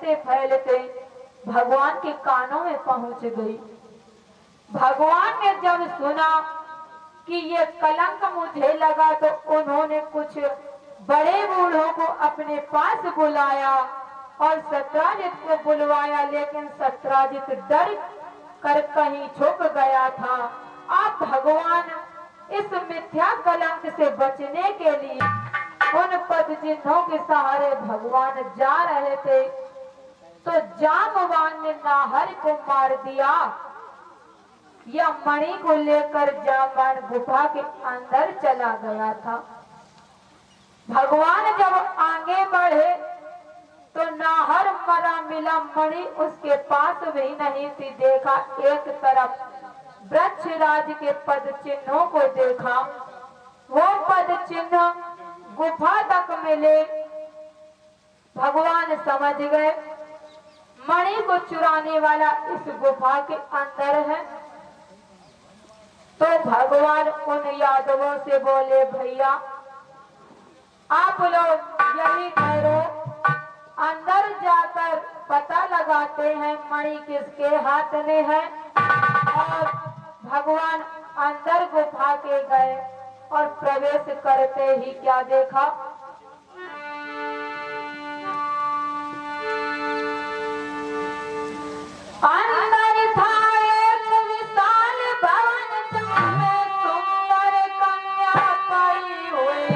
से फैलते भगवान के कानों में पहुंच गई। भगवान ने जब सुना कि ये कलंक मुझे लगा तो उन्होंने कुछ बड़े बूढ़ों को अपने पास बुलाया और सत्राजित को बुलवाया, लेकिन सत्राजित डर कर कहीं छुप गया था। आप भगवान इस मिथ्या कलंक से बचने के लिए उन पद चिन्हों के सहारे भगवान जा रहे थे तो जामवान ने नाहर को मार दिया। यह मणि को लेकर जामवान गुफा के अंदर चला गया था। भगवान जब आगे बढ़े तो नाहर मरा मिला, मणि उसके पास भी नहीं थी। देखा एक तरफ वृक्षराज के पद चिन्हों को देखा, वो पद चिन्ह गुफा तक मिले। भगवान समझ गए मणि को चुराने वाला इस गुफा के अंदर है। तो भगवान उन यादवों से बोले, भैया आप लोग यही ठहरो, अंदर जाकर पता लगाते हैं मणि किसके हाथ में है। और भगवान अंदर गुफा के गए और प्रवेश करते ही क्या देखा, अंदर था एक विशाल भवन, जिसमें सुंदर कन्या पड़ी हुई।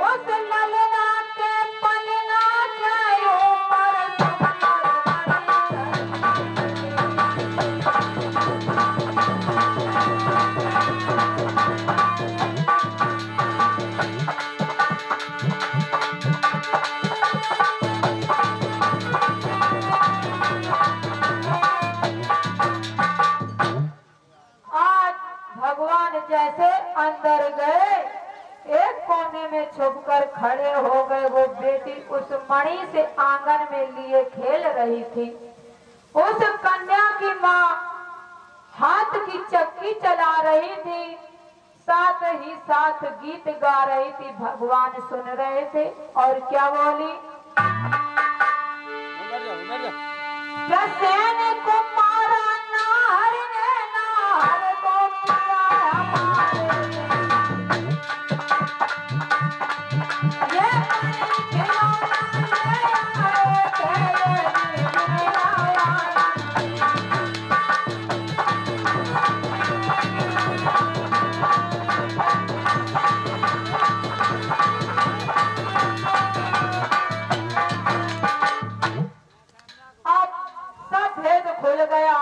उस ललना के पलना के ऊपर भगवान जैसे अंदर गए, एक कोने में छुपकर खड़े हो गए। वो बेटी उस मणि से आंगन में लिए खेल रही थी। उस कन्या की माँ हाथ की चक्की चला रही थी, साथ ही साथ गीत गा रही थी। भगवान सुन रहे थे और क्या बोली, प्रसेन को मारा नाहर ने, नाहर को पिया हमारे। ये खिलौना ले आए थे, खुल गया।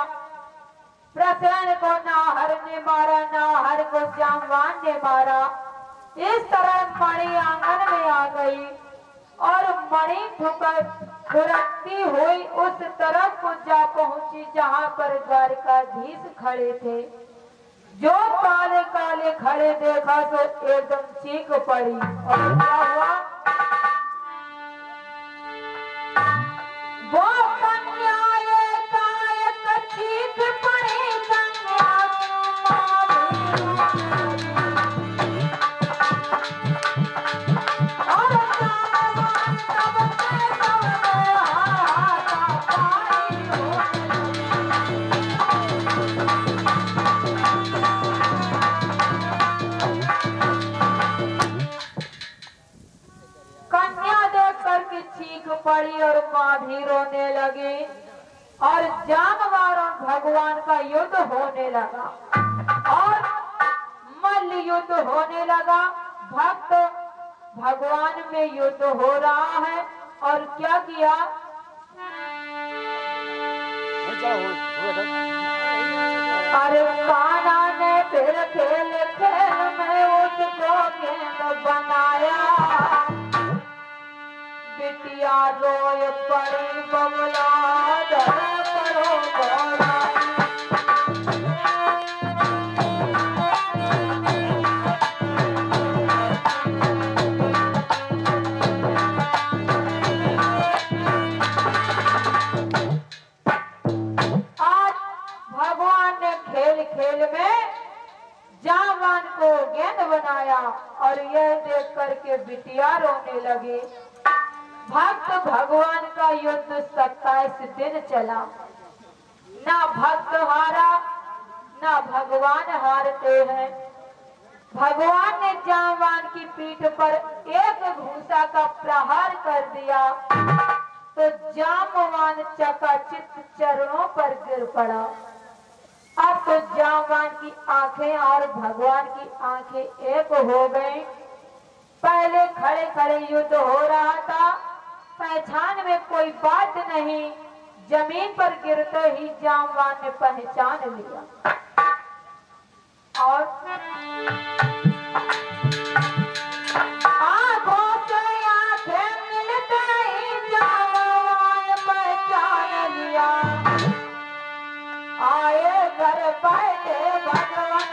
प्रसेन को नाहर ने मारा, नाहर को जामवान ने मारा। इस तरह मणि आंगन में आ गई और मणि ठुकरती हुई उस तरफ को जा पहुंची जहां पर द्वारकाधीश खड़े थे। जो काले काले खड़े देखा तो एकदम चीख पड़ी। और क्या हुआ, वो कन्या चीख पड़ी, कन्या देख करके चीख पड़ी और माँ भी रोने लगी और जामवान और भगवान का युद्ध होने लगा और मल्ल युद्ध होने लगा। भक्त भगवान में युद्ध हो रहा है और क्या किया, अरे कान्हा ने फिर खेल खेल में उसको गेंद बनाया। बिटिया रोय पड़ी बबला धर करो बोला। आज भगवान ने खेल खेल में जामवान को गेंद बनाया और यह देख करके बिटिया रोने लगे। भक्त भगवान का युद्ध 27 दिन चला। ना भक्त हारा, ना भगवान हारते हैं। भगवान ने जामवान की पीठ पर एक घूसा का प्रहार कर दिया तो जामवान चकाचित चरणों पर गिर पड़ा। अब तो जामवान की आंखें और भगवान की आंखें एक हो गई। पहले खड़े खड़े युद्ध हो रहा था, पहचान में कोई बात नहीं, जमीन पर गिरते ही जामवान ने पहचान लिया और आंखों से आंखें मिलते ही जामवान पहचान लिया। आए घर बैठे भगवान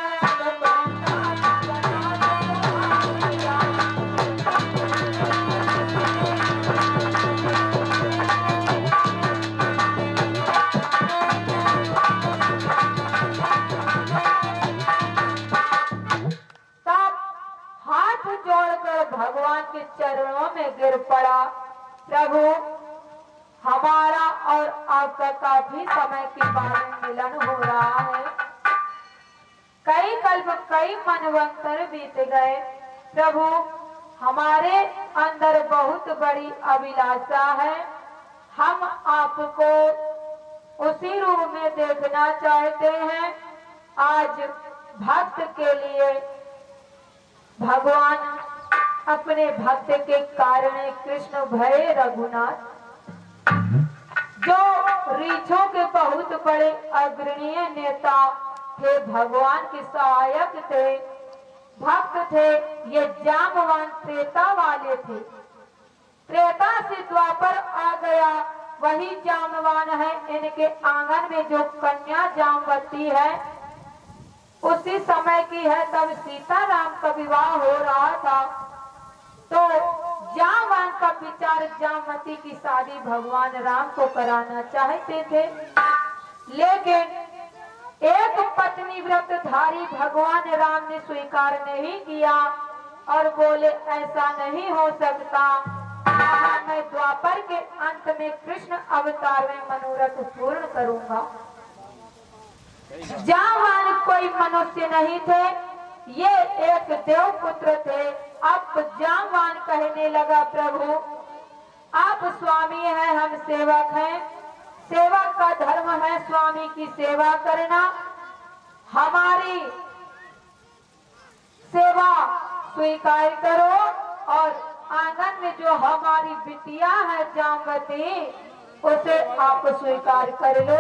जोड़कर भगवान के चरणों में गिर पड़ा। प्रभु, हमारा और आपका काफी समय के बाद मिलन हो रहा है। कई कल्प कई मनवंतर बीत गए। प्रभु, हमारे अंदर बहुत बड़ी अभिलाषा है। हम आपको उसी रूप में देखना चाहते हैं। आज भक्त के लिए भगवान अपने भक्त के कारण कृष्ण भय रघुनाथ, जो रीछों के बहुत बड़े अग्रणीय नेता थे, भगवान के सहायक थे, भक्त थे। ये जामवान त्रेता वाले थे। त्रेता से द्वापर आ गया, वही जामवान है। इनके आंगन में जो कन्या जामवती है, उसी समय की है। तब सीताराम का विवाह हो रहा था, तो जामवान का विचार जामवती की शादी भगवान राम को कराना चाहते थे। लेकिन एक पत्नी व्रतधारी भगवान राम ने स्वीकार नहीं किया और बोले, ऐसा नहीं हो सकता। मैं द्वापर के अंत में कृष्ण अवतार में मनोरथ पूर्ण करूंगा। जामवान कोई मनुष्य नहीं थे, ये एक देव पुत्र थे। अब जामवान कहने लगा, प्रभु आप स्वामी हैं, हम सेवक हैं। सेवक का धर्म है स्वामी की सेवा करना। हमारी सेवा स्वीकार करो और आंगन में जो हमारी बिटिया है जामवती, उसे आप स्वीकार कर लो।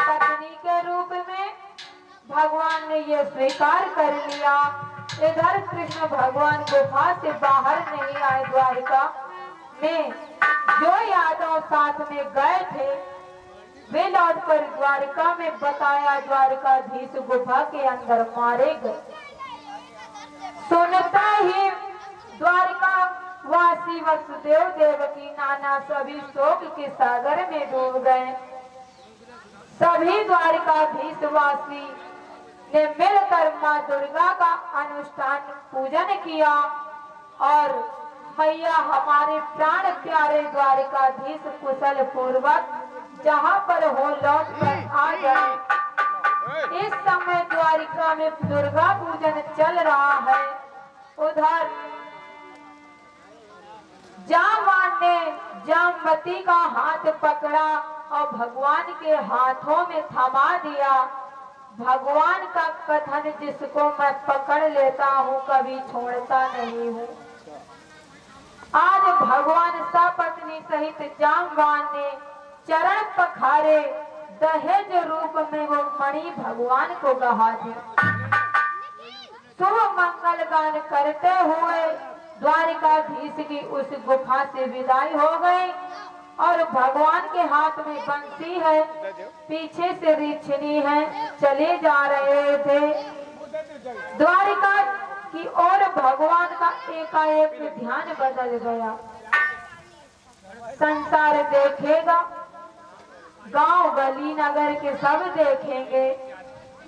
पत्नी के रूप में भगवान ने ये स्वीकार कर लिया। इधर कृष्ण भगवान गुफा से बाहर नहीं आए। द्वारिका में जो यादव साथ में गए थे, वे लौटकर द्वारिका में बताया, द्वारिकाधीश गुफा के अंदर मारे गए। सुनता ही द्वारिका वासी वसुदेव देवकी नाना सभी शोक के सागर में डूब गए। सभी द्वारिकाधीश वासी ने मिलकर माँ दुर्गा का अनुष्ठान पूजन किया और मैया हमारे प्राण प्यारे द्वारिकाधीश कुशल पूर्वक जहाँ पर हो लौट कर आ गए। इस समय द्वारिका में दुर्गा पूजन चल रहा है। उधर जामवान ने जामवती का हाथ पकड़ा और भगवान के हाथों में थमा दिया। भगवान का कथन, जिसको मैं पकड़ लेता हूँ कभी छोड़ता नहीं हूँ। आज भगवान सपत्नी सहित जामवान ने चरण पखारे, दहेज रूप में वो मणि भगवान को गहा दी। शुभ मंगल गान करते हुए द्वारिकाधीश की उस गुफा से विदाई हो गई और भगवान के हाथ में बंसी है, पीछे से रिछनी है, चले जा रहे थे। द्वारिका की ओर भगवान का एकाएक ध्यान बदल गया। संसार देखेगा, गांव गली नगर के सब देखेंगे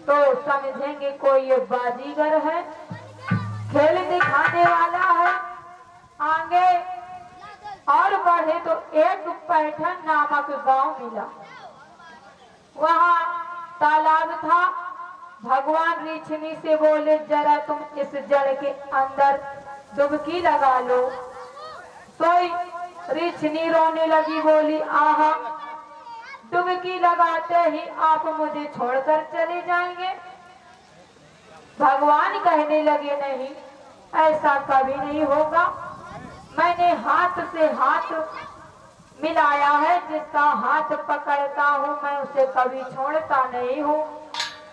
तो समझेंगे कोई ये बाजीगर है, खेल दिखाने वाला है। आगे और बढ़े तो एक पैठन नामक गांव मिला। वहां तालाब था। भगवान ऋषिनी से बोले, जरा तुम इस जल के अंदर डुबकी लगा लो। तो ऋषिनी रोने लगी, बोली, आहा, डुबकी लगाते ही आप मुझे छोड़कर चले जाएंगे। भगवान कहने लगे, नहीं, ऐसा कभी नहीं होगा। मैंने हाथ से हाथ मिलाया है, जिसका हाथ पकड़ता हूँ मैं उसे कभी छोड़ता नहीं हूँ।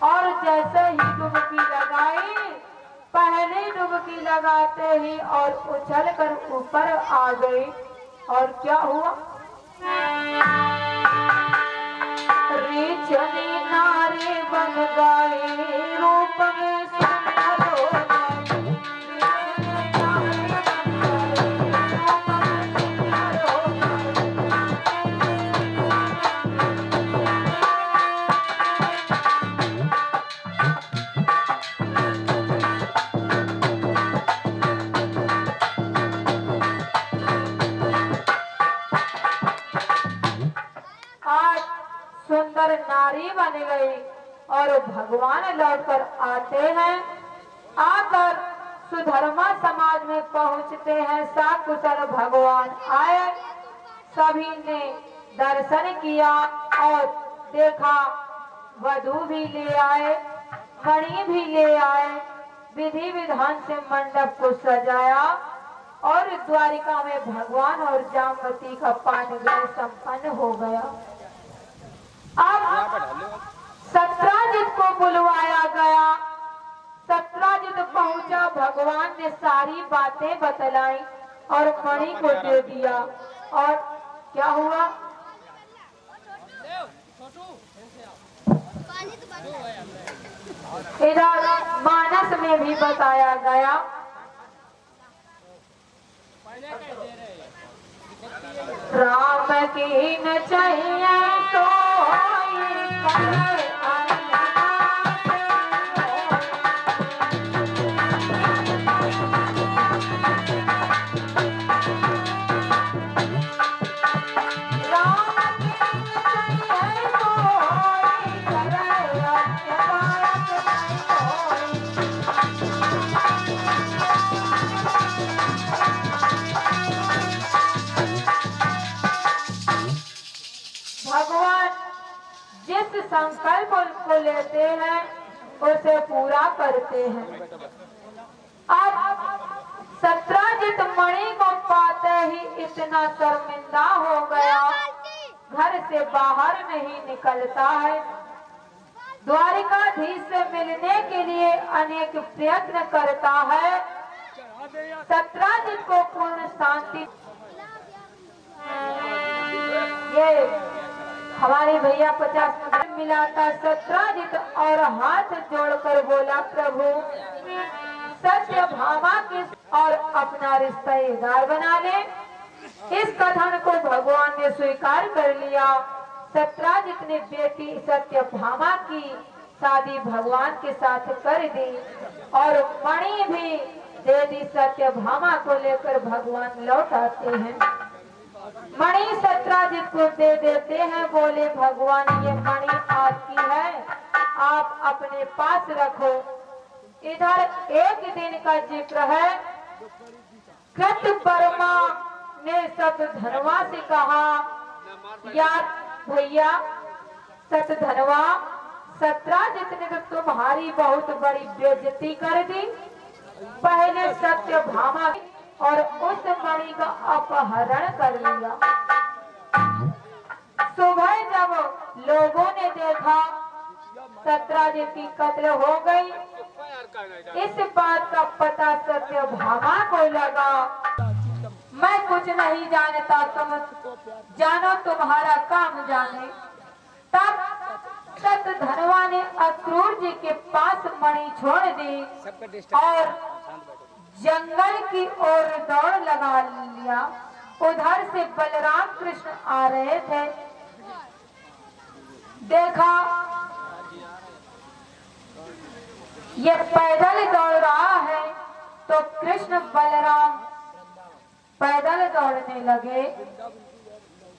और जैसे ही डुबकी लगाई, पहले डुबकी लगाते ही और उछल कर ऊपर आ गई। और क्या हुआ? ऋषिनी नारी बन गई, रूप में सुंदर हो गई। आज सुंदर नारी बन गई और भगवान लौटकर आते हैं। आकर सुधर्मा समाज में पहुंचते हैं। सकुशल भगवान आए। सभी ने दर्शन किया और देखा, वधू भी ले आए, मणि भी ले आए। विधि विधान से मंडप को सजाया और द्वारिका में भगवान और जामवती का पाणिग्रहण संपन्न हो गया। अब सत्राजित को बुलवाया गया। सत्राजित पहुंचा। भगवान ने सारी बातें बतलाई और मणि को दे दिया। और क्या हुआ? इधर मानस में भी बताया गया। राम की न चाहिए तो भगवान जिस संकल्प को लेते हैं उसे पूरा करते हैं। अब सत्राजित मणि को पाते ही इतना शर्मिंदा हो गया, घर से बाहर नहीं निकलता है। द्वारिकाधीश से मिलने के लिए अनेक प्रयत्न करता है। सत्राजित को पूर्ण शांति। ये हमारे भैया 50 मिनट मिला था। सत्राजित और हाथ जोड़कर बोला, प्रभु सत्यभामा की और अपना रिश्तेदार बना ले। इस कथन को भगवान ने स्वीकार कर लिया। सत्राजित ने बेटी सत्यभामा की शादी भगवान के साथ कर दी और मणि भी दे दी। सत्यभामा को लेकर भगवान लौट आते हैं। मणि सत्राजित को दे देते हैं। बोले, भगवान ये मणि आपकी है, आप अपने पास रखो। इधर एक दिन का जिक्र है। कृतवर्मा ने सतधनवा से कहा, यार भैया सतधनवा, सत्राजित ने तो तुम्हारी बहुत बड़ी बेइज्जती कर दी। पहले सत्यभामा और उस मणि का अपहरण कर लिया। सुबह जब लोगों ने देखा सत्राजित की कत्ल हो गई, इस बात का पता सत्यभामा को लगा। मैं कुछ नहीं जानता, तुम जानो, तुम्हारा काम जाने। तब सतधनवा ने अक्रूर जी के पास मणि छोड़ दी और जंगल की ओर दौड़ लगा लिया। उधर से बलराम कृष्ण आ रहे थे। देखा ये पैदल दौड़ रहा है तो कृष्ण बलराम पैदल दौड़ने लगे।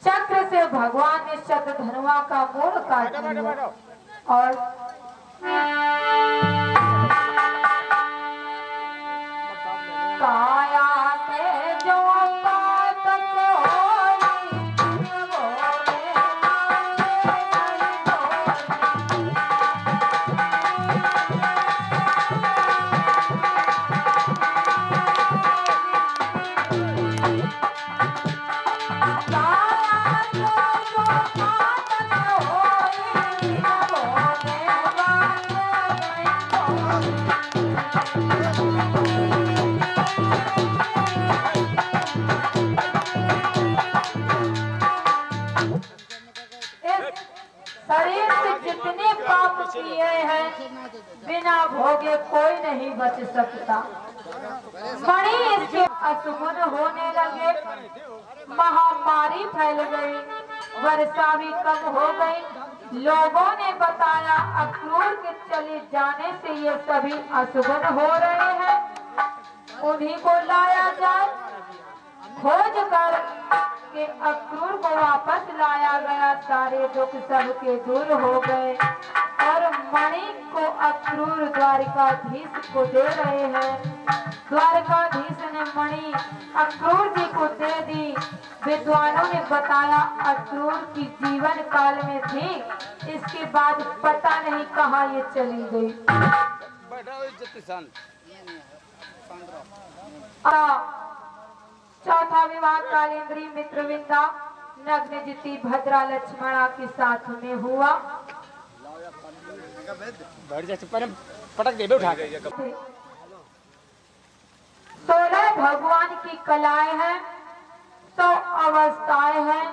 चक्र से भगवान ने शतधनुआ का मोड़ काट दिया और काया के जो पातक होई, वो शरीर से जितने पाप किए हैं बिना भोगे कोई नहीं बच सकता। बड़ी इसके अशुभ होने लगे, महामारी फैल गई, वर्षा भी कम हो गई। लोगों ने बताया अक्रूर के चले जाने से ये सभी अशुभ हो रहे हैं, उन्हीं को लाया जाए। खोज कर के अक्रूर को वापस लाया गया, सारे दुख सबके दूर हो गए और मणि को अक्रूर द्वारिकाधीश को दे रहे हैं। द्वारिकाधीश ने मणि अक्रूर जी को दे दी। विद्वानों ने बताया अक्रूर की जीवन काल में थी, इसके बाद पता नहीं कहाँ ये चली गई। चौथा विवाह कालेंद्री मित्रविंदा नग्नजिति भद्रा लक्ष्मणा के साथ में हुआ। पटक दे उठा के 16 भगवान की कलाएं हैं, 100 अवस्थाएं हैं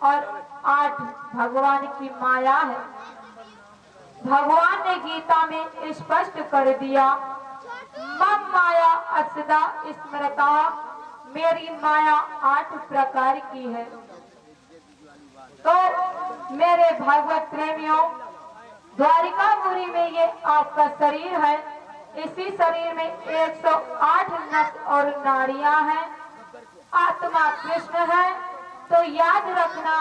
और 8 भगवान की माया है। भगवान ने गीता में स्पष्ट कर दिया, मम माया असदा स्मृता, मेरी माया 8 प्रकार की है। तो मेरे भागवत प्रेमियों, द्वारिकापुरी में ये आपका शरीर है, इसी शरीर में 108 नस और नाड़ियां हैं। आत्मा कृष्ण है, तो याद रखना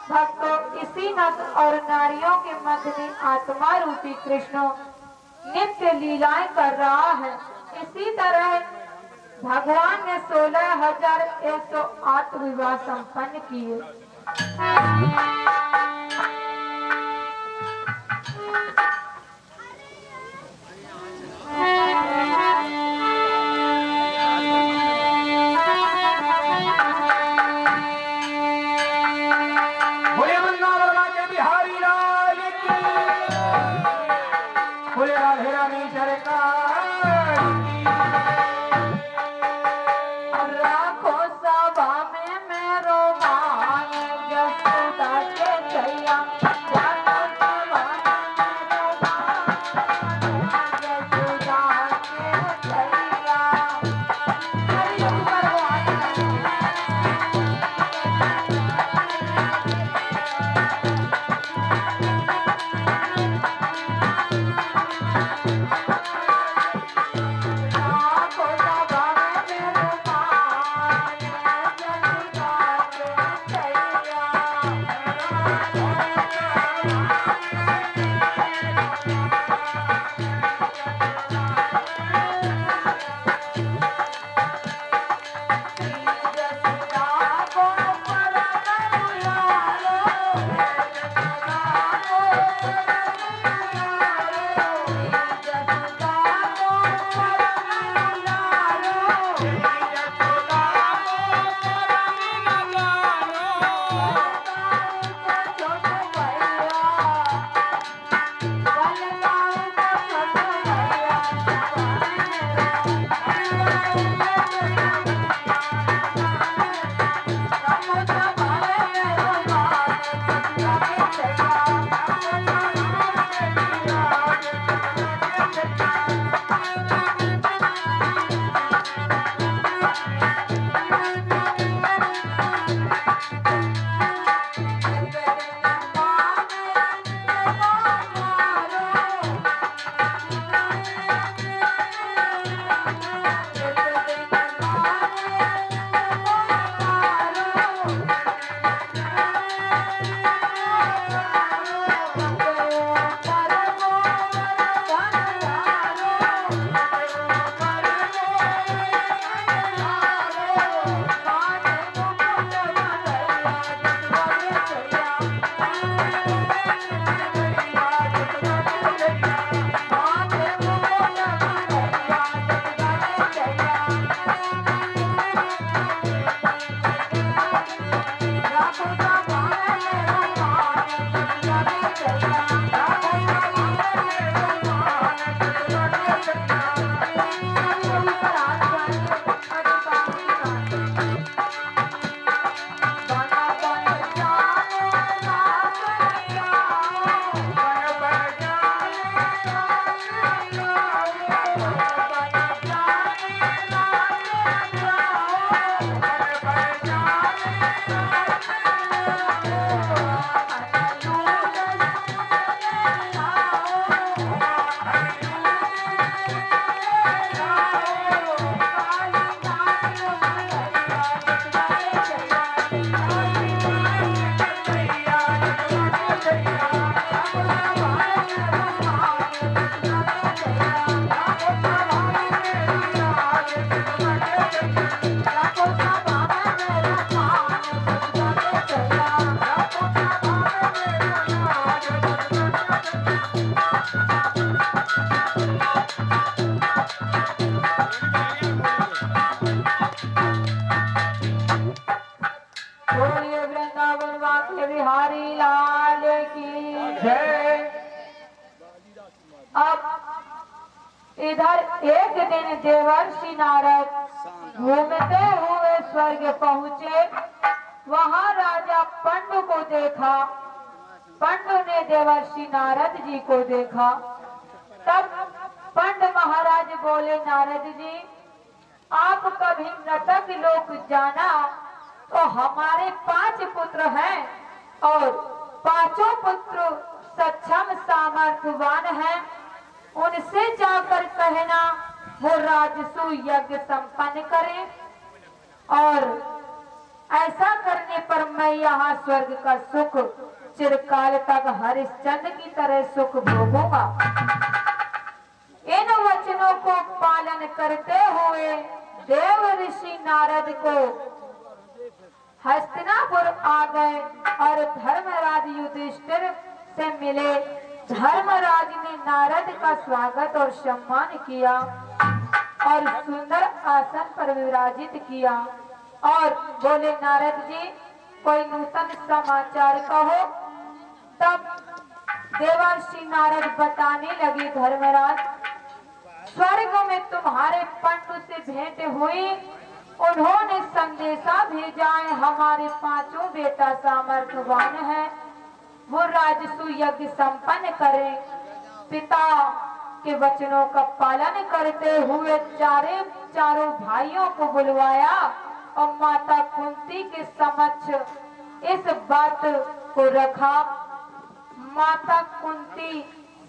भक्तों, इसी नस और नाड़ियों के मध्य में आत्मा रूपी कृष्ण नित्य लीलाएं कर रहा है। इसी तरह भगवान ने 16,108 विवाह संपन्न किए। राखो सभा में मेरो मान, जसुदा अब इधर एक दिन देवर्षि नारद घूमते हुए स्वर्ग पहुँचे। वहाँ राजा पंडु को देखा। पंडु ने देवर्षि नारद जी को देखा। तब पंड महाराज बोले, नारद जी आप कभी नटक लोक जाना तो हमारे 5 पुत्र हैं और 5 पुत्र सक्षम सामर्थ्यवान हैं। उनसे जाकर कहना वो राजसू यज्ञ संपन्न करें और ऐसा करने पर मैं यहाँ स्वर्ग का सुख चिरकाल तक हरिश्चंद्र की तरह सुख भोगूंगा। इन वचनों को पालन करते हुए देव ऋषि नारद को हस्तिनापुर आ गए और धर्मराज युधिष्ठिर से मिले। धर्मराज ने नारद का स्वागत और सम्मान किया और सुंदर आसन पर विराजित किया और बोले, नारद जी कोई नूतन समाचार कहो। तब देवर्षि नारद बताने लगे, धर्मराज स्वर्ग में तुम्हारे पंडु से भेंट हुई। उन्होंने संदेशा भेजा है हमारे 5 बेटा सामर्थ्यवान है, वो राजसू यज्ञ संपन्न करें। पिता के वचनों का पालन करते हुए चारों भाइयों को बुलवाया और माता कुंती के समक्ष इस बात को रखा। माता कुंती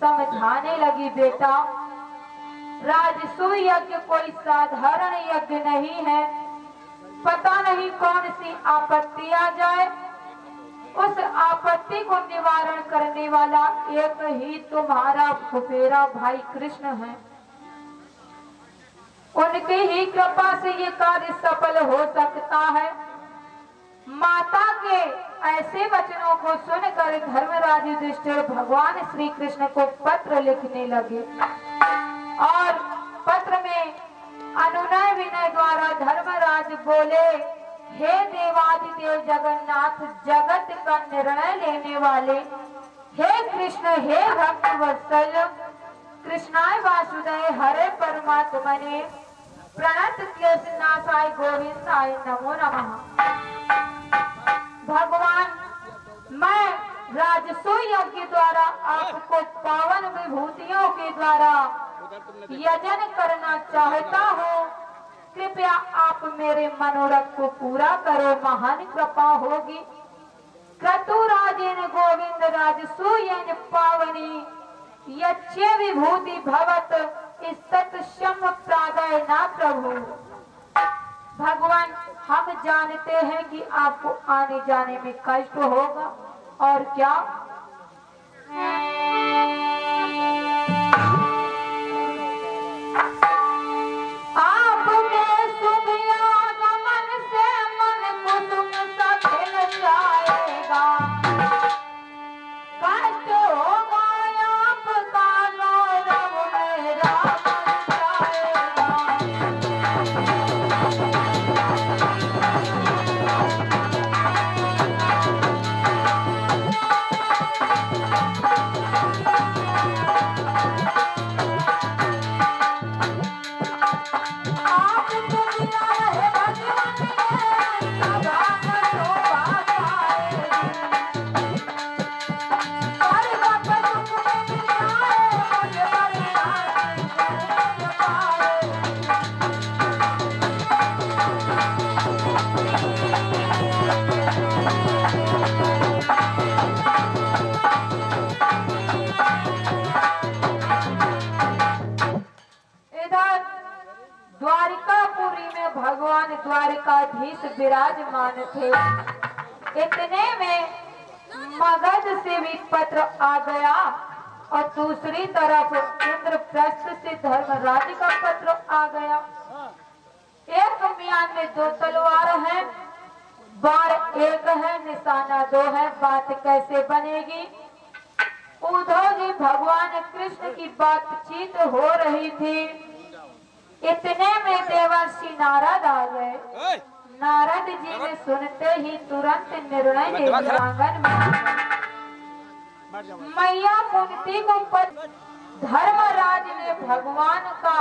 समझाने लगी, बेटा राजसू यज्ञ कोई साधारण यज्ञ नहीं है। पता नहीं कौन सी आपत्ति आ जाए, उस आपत्ति को निवारण करने वाला एक ही तुम्हारा फुफेरा भाई कृष्ण है। उनकी ही कृपा से ये कार्य सफल हो सकता है। माता के ऐसे वचनों को सुनकर धर्मराज युधिष्ठिर भगवान श्री कृष्ण को पत्र लिखने लगे और पत्र में अनुनय विनय द्वारा धर्मराज बोले, हे देवादिदेव जगन्नाथ, जगत का निर्णय लेने वाले, हे कृष्ण, हे भक्त वत्सल, कृष्णाय वासुदेव हरे परमात्मने, प्रणत क्लेशनाशाय गोविंदाय नमो नमः। भगवान, मैं राजसू यज्ञ द्वारा आपको पावन विभूतियों के द्वारा यजन करना चाहता हूँ। कृपया आप मेरे मनोरथ को पूरा करो, महान कृपा होगी। क्रतुराजेन गोविंद राजसूयेन पावनी यच्चे विभूति भवत इस्तत्शम प्रादाय ना प्रभु। भगवान, हम जानते हैं कि आपको आने जाने में कष्ट होगा, और क्या? आपके शुभ आगमन से मन कुसुम सा खिल जाएगा। कष्ट होगा आपका गौरव मेरा बन जाएगा। आप दुनिया है भगवान ये सदा न शोभा पाएगी। स्वर्ग पे सुख मिल जाए मुझे बरसाने नहीं पाए। इधर द्वारिकापुरी में भगवान द्वारिकाधीश विराजमान थे। इतने में मगध से भी पत्र आ गया और दूसरी तरफ इंद्रप्रस्थ से धर्मराज का पत्र आ गया। एक म्यान में दो तलवार है, बाण एक है, निशाना दो है, बात कैसे बनेगी? उद्धव जी भगवान कृष्ण की बातचीत हो रही थी। इतने में देवर्षि नारद आ गए। नारद जी ने सुनते ही तुरंत निर्णय ले लिया। आंगन में मैया कुंती को धर्मराज ने भगवान का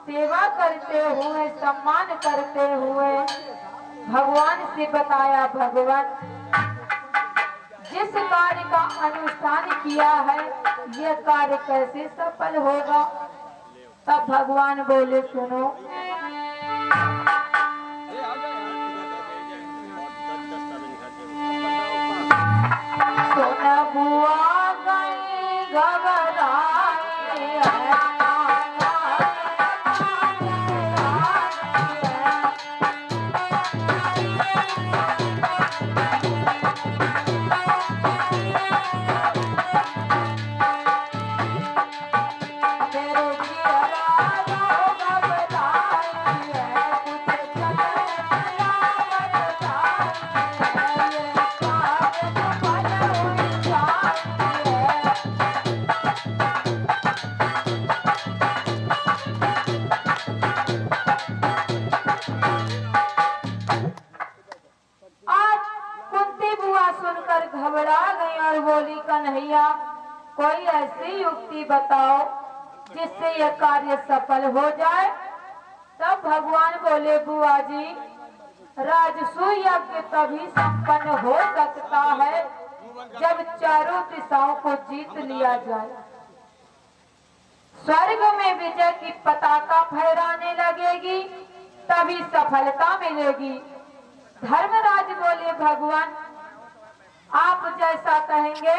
सेवा करते हुए, सम्मान करते हुए भगवान से बताया, भगवान जिस कार्य का अनुष्ठान किया है यह कार्य कैसे सफल होगा? तब भगवान बोले, सुनो, सोना बुआ गई घबराई है। सुनकर घबरा गई और बोली, कन्हैया कोई ऐसी युक्ति बताओ जिससे यह कार्य सफल हो जाए। तब भगवान बोले, बुआ जी, राजसूय यज्ञ तभी संपन्न हो सकता है जब चारों दिशाओं को जीत लिया जाए। स्वर्ग में विजय की पताका फहराने लगेगी, तभी सफलता मिलेगी। धर्मराज बोले, भगवान आप जैसा कहेंगे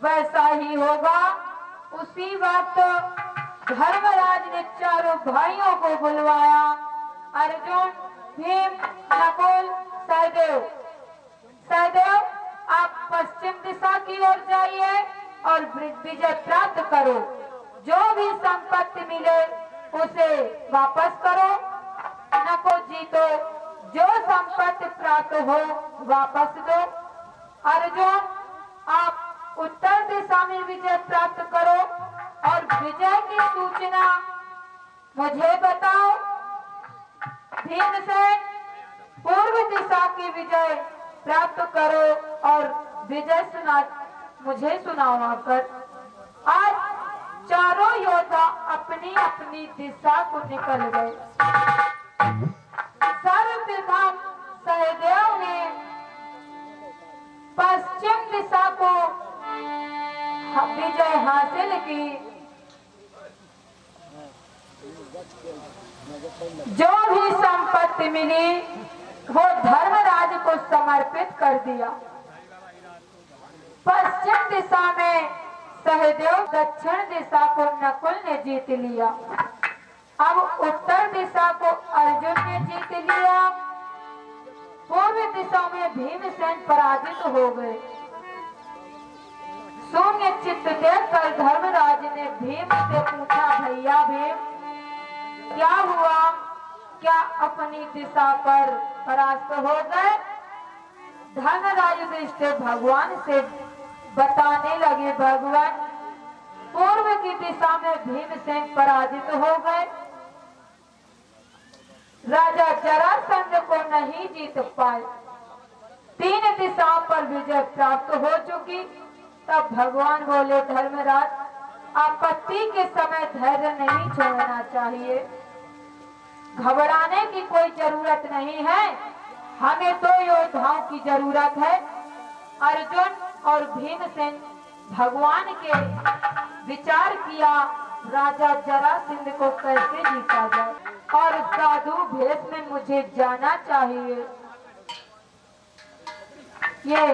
वैसा ही होगा। उसी वक्त धर्मराज ने चारों भाइयों को बुलवाया, अर्जुन, भीम, नकुल, सहदेव। सहदेव आप पश्चिम दिशा की ओर जाइए और विजय प्राप्त करो। जो भी संपत्ति मिले उसे वापस करो। नकुल जी तो जो संपत्ति प्राप्त हो वापस दो। अर्जुन आप उत्तर दिशा में विजय प्राप्त करो और विजय की सूचना मुझे बताओ। भीमसेन पूर्व दिशा की विजय प्राप्त करो और विजय मुझे सुनाओ आकर। आज चारों योद्धा अपनी अपनी दिशा को निकल गए। सर्वप्रथम सहदेव ने पश्चिम दिशा को विजय हासिल की। जो भी संपत्ति मिली वो धर्मराज को समर्पित कर दिया। पश्चिम दिशा में सहदेव, दक्षिण दिशा को नकुल ने जीत लिया। अब उत्तर दिशा को अर्जुन ने जीत लिया। पूर्व दिशा में भीमसेन पराजित हो गए। शून्य चित्त देखकर धर्मराज ने भीम से पूछा, भैया भीम क्या हुआ, क्या अपनी दिशा पर परास्त हो गए? धर्मराज युधिष्ठिर भगवान से बताने लगे, भगवान पूर्व की दिशा में भीमसेन पराजित हो गए, राजा जरासंध को नहीं जीत पाए, 3 दिशाओं पर विजय प्राप्त हो चुकी। तब भगवान बोले, धर्मराज आपत्ति के समय धैर्य नहीं छोड़ना चाहिए, घबराने की कोई जरूरत नहीं है, हमें 2 योद्धाओं की जरूरत है, अर्जुन और भीमसेन। भगवान के विचार किया राजा जरासंध को कैसे जीता जाए, और साधु भेष में मुझे जाना चाहिए। ये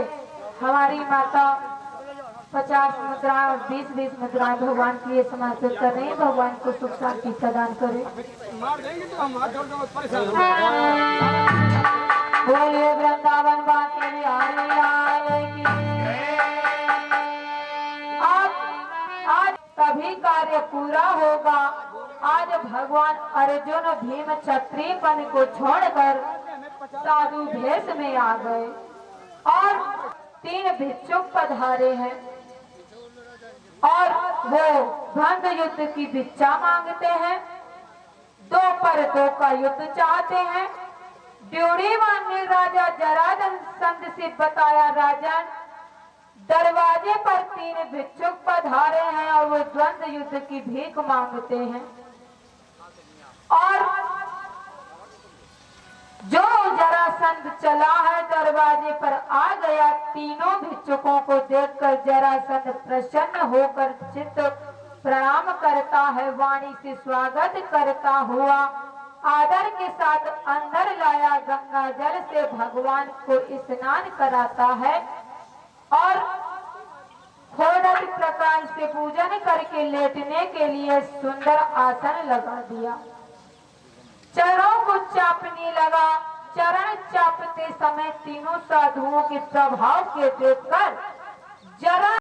हमारी माता 50 मुद्राएं और 20-20 मुद्राएं भगवान के लिए समर्पित कर रही है। भगवान को सुख शांति प्रदान करे। मार देंगे तो हम हाथ जोड़ के परेशान हो जाएंगे। बोलिए वृंदावन बांके बिहारी लाल की। आज तभी कार्य पूरा होगा। आज भगवान अर्जुन भीम क्षत्रियपन को छोड़कर साधु भेष में आ गए और 3 भिक्षुक पधारे हैं और वो द्वंद्व युद्ध की भिक्षा मांगते हैं, 2 पर 2 का युद्ध चाहते हैं। ड्यूढ़ीवान ने राजा जरासंध से बताया, राजन दरवाजे पर 3 भिक्षुक पधारे हैं और वो द्वंद्व युद्ध की भीख मांगते हैं, और जो जरासंध चला है दरवाजे पर आ गया। तीनों भिक्षुकों को देखकर जरासंध प्रसन्न होकर चित्त प्रणाम करता है, वाणी से स्वागत करता हुआ आदर के साथ अंदर लाया गंगा जल से भगवान को स्नान कराता है और खोड़द प्रकाश से पूजन करके लेटने के लिए सुंदर आसन लगा दिया। चरणों को चापने लगा। चरण चापते समय तीनों साधुओं के प्रभाव के देखकर जरा